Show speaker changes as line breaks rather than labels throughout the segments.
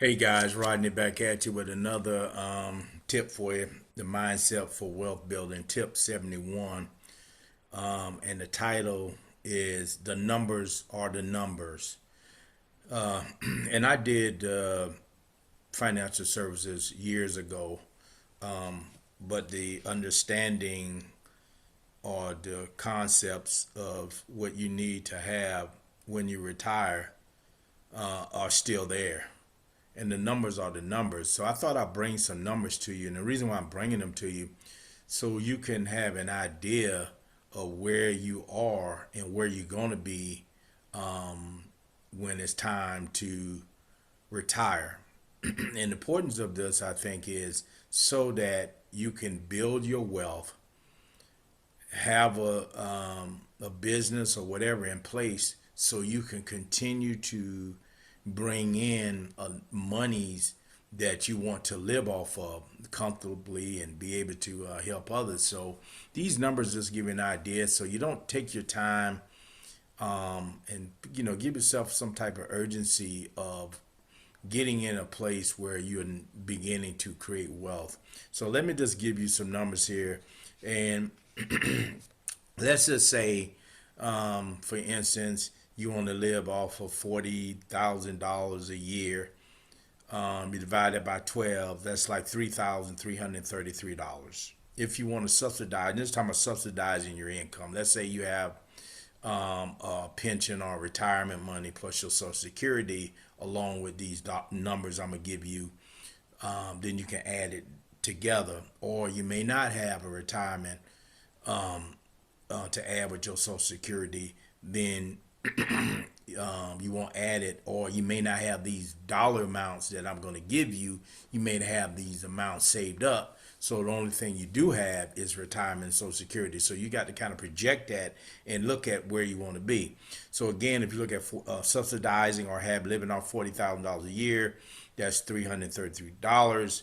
Hey guys, Rodney back at you with another tip for you. The Mindset for Wealth Building, tip 71. And the title is The Numbers Are the Numbers. And I did financial services years ago, but the understanding or the concepts of what you need to have when you retire are still there, and the numbers are the numbers. So I thought I'd bring some numbers to you. And the reason why I'm bringing them to you, so you can have an idea of where you are and where you're going to be when it's time to retire. And the importance of this, I think, is so that you can build your wealth, have a business or whatever in place so you can continue to bring in monies that you want to live off of comfortably and be able to help others. So these numbers just give you an idea so you don't take your time, and give yourself some type of urgency of getting in a place where you're beginning to create wealth. So let me just give you some numbers here. And let's just say, for instance, you want to live off of $40,000 a year. You divide that by 12, that's like $3,333. If you want to subsidize, this time of subsidizing your income, let's say you have a pension or retirement money plus your Social Security, along with these numbers I'm going to give you, then you can add it together. Or you may not have a retirement to add with your Social Security, then you won't add it, or you may not have these dollar amounts that I'm going to give you. You may have these amounts saved up. So the only thing you do have is retirement and Social Security. So you got to kind of project that and look at where you want to be. So again, if you look at subsidizing or have living off $40,000 a year, that's $333.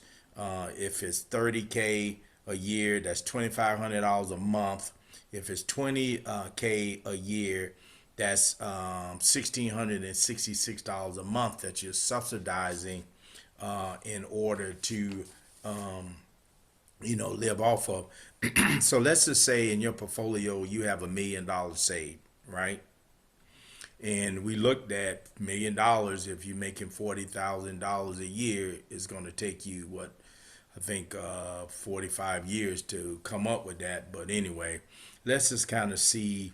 If it's 30K a year, that's $2,500 a month. If it's 20K a year, that's $1,666 a month that you're subsidizing in order to live off of. So let's just say in your portfolio you have $1 million saved, right? And we looked at $1 million. If you're making $40,000 a year, it's going to take you what, I think 45 years to come up with that. But anyway, let's just kind of see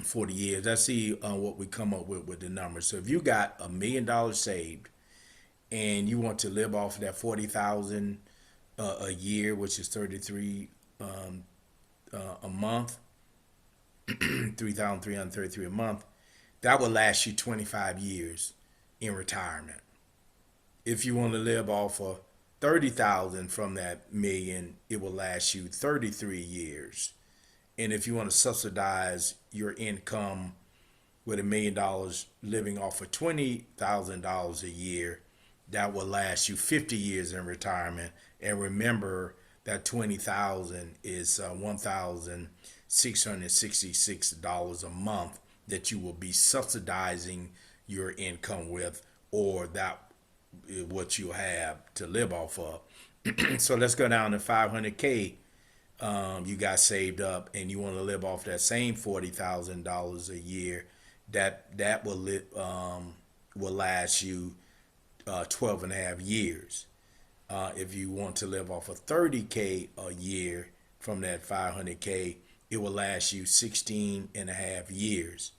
40 years. Let's see what we come up with the numbers. So if you got $1 million saved and you want to live off of that 40,000 a year, which is 33 a month, 3,333 a month, that will last you 25 years in retirement. If you want to live off of 30,000 from that million, it will last you 33 years. And if you want to subsidize your income with $1 million living off of $20,000 a year, that will last you 50 years in retirement. And remember that 20,000 is $1,666 a month that you will be subsidizing your income with, or that is what you have to live off of. So let's go down to 500K. You got saved up and you want to live off that same $40,000 a year. That will last you 12 and a half years. If you want to live off of 30K a year from that 500K, it will last you 16 and a half years.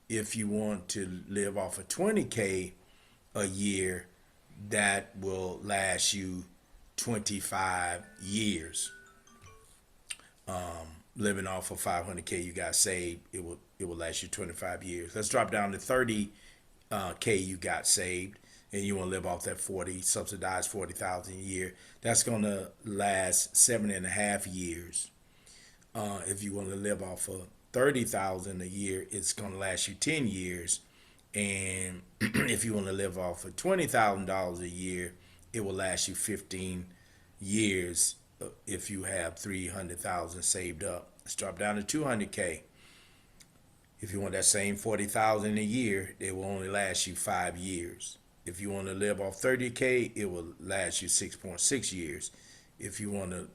If you want to live off of 20K a year, that will last you 25 years. Living off of 500K you got saved, it will last you 25 years. Let's drop down to 30K you got saved, and you want to live off that 40, subsidized 40,000 a year. That's going to last 7.5 years. If you want to live off of 30,000 a year, it's going to last you 10 years. And if you want to live off of $20,000 a year, it will last you 15 years if you have 300,000 saved up. Let's drop down to 200K. If you want that same 40,000 a year, it will only last you 5 years. If you want to live off 30K, it will last you 6.6 years. If you want to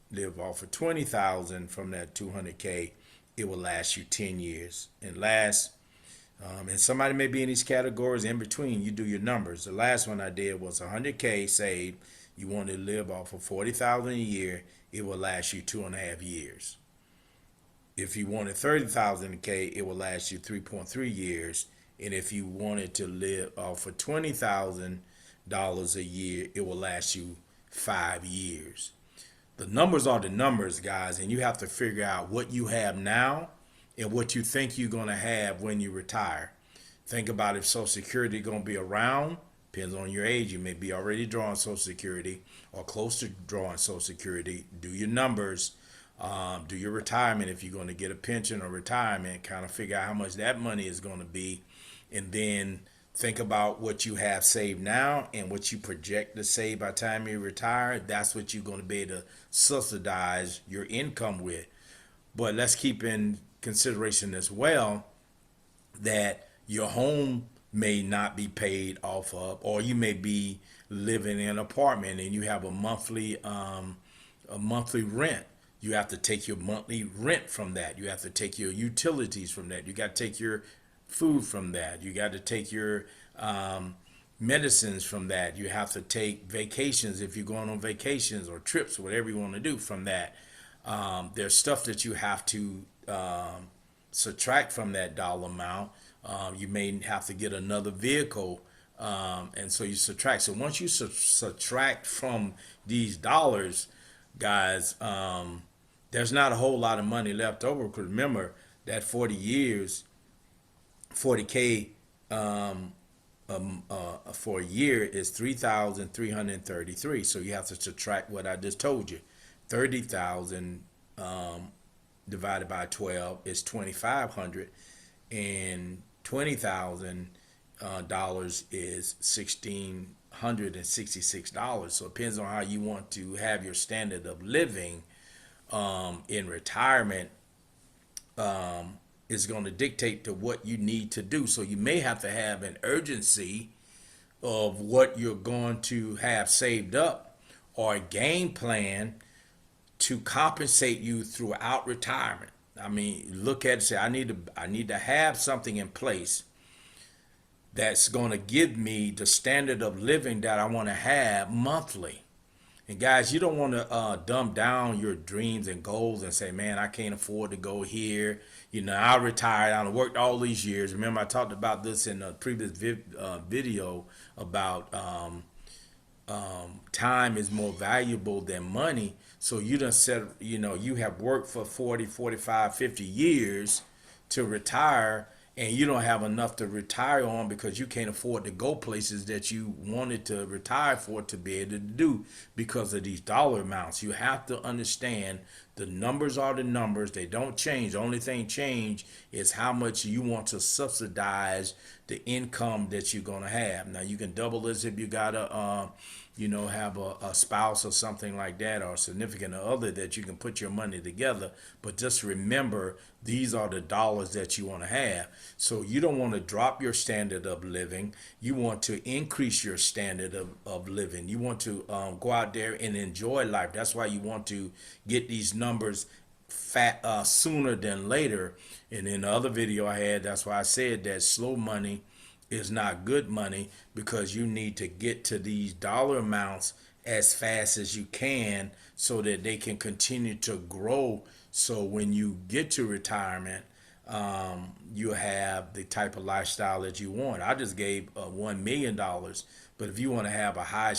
live off of 20,000 from that 200K, it will last you 10 years. And and somebody may be in these categories in between. You do your numbers. The last one I did was 100K saved. You want to live off of 40,000 a year. It will last you 2.5 years. If you wanted 30,000K, it will last you 3.3 years. And if you wanted to live off of $20,000 a year, it will last you 5 years. The numbers are the numbers, guys, and you have to figure out what you have now and what you think you're going to have when you retire. Think about if Social Security is going to be around. Depends on your age. You may be already drawing Social Security or close to drawing Social Security. Do your numbers. Do your retirement if you're going to get a pension or retirement. Kind of figure out how much that money is going to be. And then think about what you have saved now and what you project to save by the time you retire. That's what you're going to be able to subsidize your income with. But let's keep in consideration as well that your home may not be paid off of, or you may be living in an apartment and you have a monthly rent. You have to take your monthly rent from that. You have to take your utilities from that. You got to take your food from that. You got to take your medicines from that. You have to take vacations if you're going on vacations or trips, whatever you want to do from that. There's stuff that you have to subtract from that dollar amount. You may have to get another vehicle, and so you subtract. So once you subtract from these dollars, guys, there's not a whole lot of money left over. Because remember that 40 years, 40K for a year is 3,333. So you have to subtract what I just told you. 30,000 divided by 12 is 2,500, and $20,000 is $1,666. So it depends on how you want to have your standard of living in retirement. Is going to dictate to what you need to do. So you may have to have an urgency of what you're going to have saved up, or a game plan to compensate you throughout retirement. I mean, look at it and say, I need to have something in place that's going to give me the standard of living that I want to have monthly. And guys, you don't want to dumb down your dreams and goals and say, man, I can't afford to go here. You know, I retired. I worked all these years. Remember, I talked about this in a previous video about time is more valuable than money. So you done said, you have worked for 40, 45, 50 years to retire, and you don't have enough to retire on because you can't afford to go places that you wanted to retire for to be able to do because of these dollar amounts. You have to understand the numbers are the numbers. They don't change. The only thing change is how much you want to subsidize the income that you're going to have. Now, you can double this if you got to, have a spouse or something like that, or a significant other that you can put your money together. But just remember, these are the dollars that you want to have. So you don't want to drop your standard of living. You want to increase your standard of living. You want to go out there and enjoy life. That's why you want to get these numbers sooner than later. And in the other video I had, that's why I said that slow money is not good money, because you need to get to these dollar amounts as fast as you can so that they can continue to grow. So when you get to retirement, you have the type of lifestyle that you want. I just gave $1 million, but if you want to have a high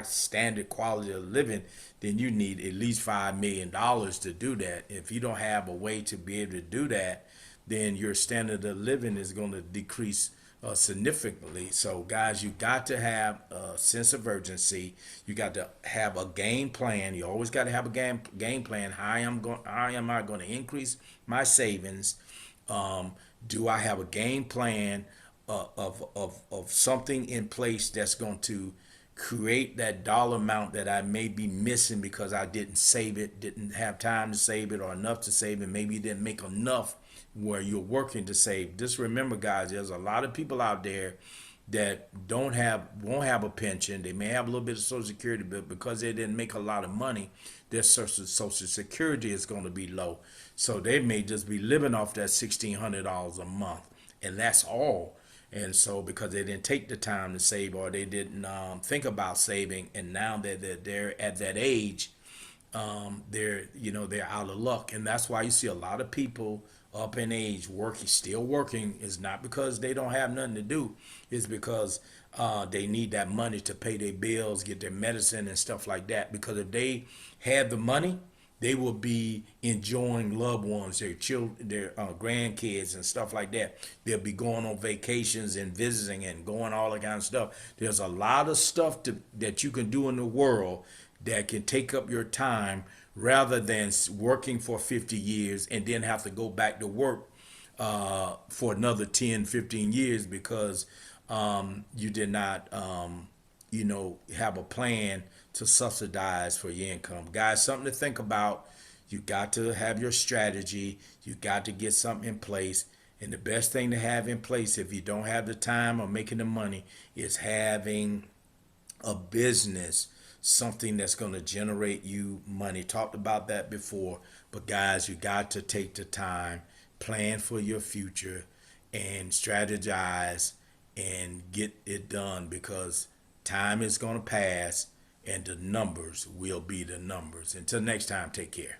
standard quality of living, then you need at least $5 million to do that. If you don't have a way to be able to do that, then your standard of living is going to decrease significantly. So guys, you got to have a sense of urgency. You got to have a game plan. You always got to have a game plan. How am I going to increase my savings? Do I have a game plan of something in place that's going to create that dollar amount that I may be missing because I didn't save it, didn't have time to save it, or enough to save it? Maybe you didn't make enough where you're working to save. Just remember, guys, there's a lot of people out there that won't have a pension. They may have a little bit of Social Security, but because they didn't make a lot of money, their Social Security is going to be low. So they may just be living off that $1,600 a month, and that's all. And so because they didn't take the time to save, or they didn't think about saving, and now that they're at that age, they're out of luck. And that's why you see a lot of people up in age working, still working. Is not because they don't have nothing to do. It's because they need that money to pay their bills, get their medicine and stuff like that. Because if they had the money, they will be enjoying loved ones, their children, their grandkids and stuff like that. They'll be going on vacations and visiting and going all that kind of stuff. There's a lot of stuff that you can do in the world that can take up your time, rather than working for 50 years and then have to go back to work for another 10, 15 years because you did not, have a plan to subsidize for your income. Guys, something to think about. You got to have your strategy. You got to get something in place. And the best thing to have in place, if you don't have the time or making the money, is having a business, something that's going to generate you money. Talked about that before, but guys, you got to take the time, plan for your future, and strategize and get it done, because time is going to pass and the numbers will be the numbers. Until next time, take care.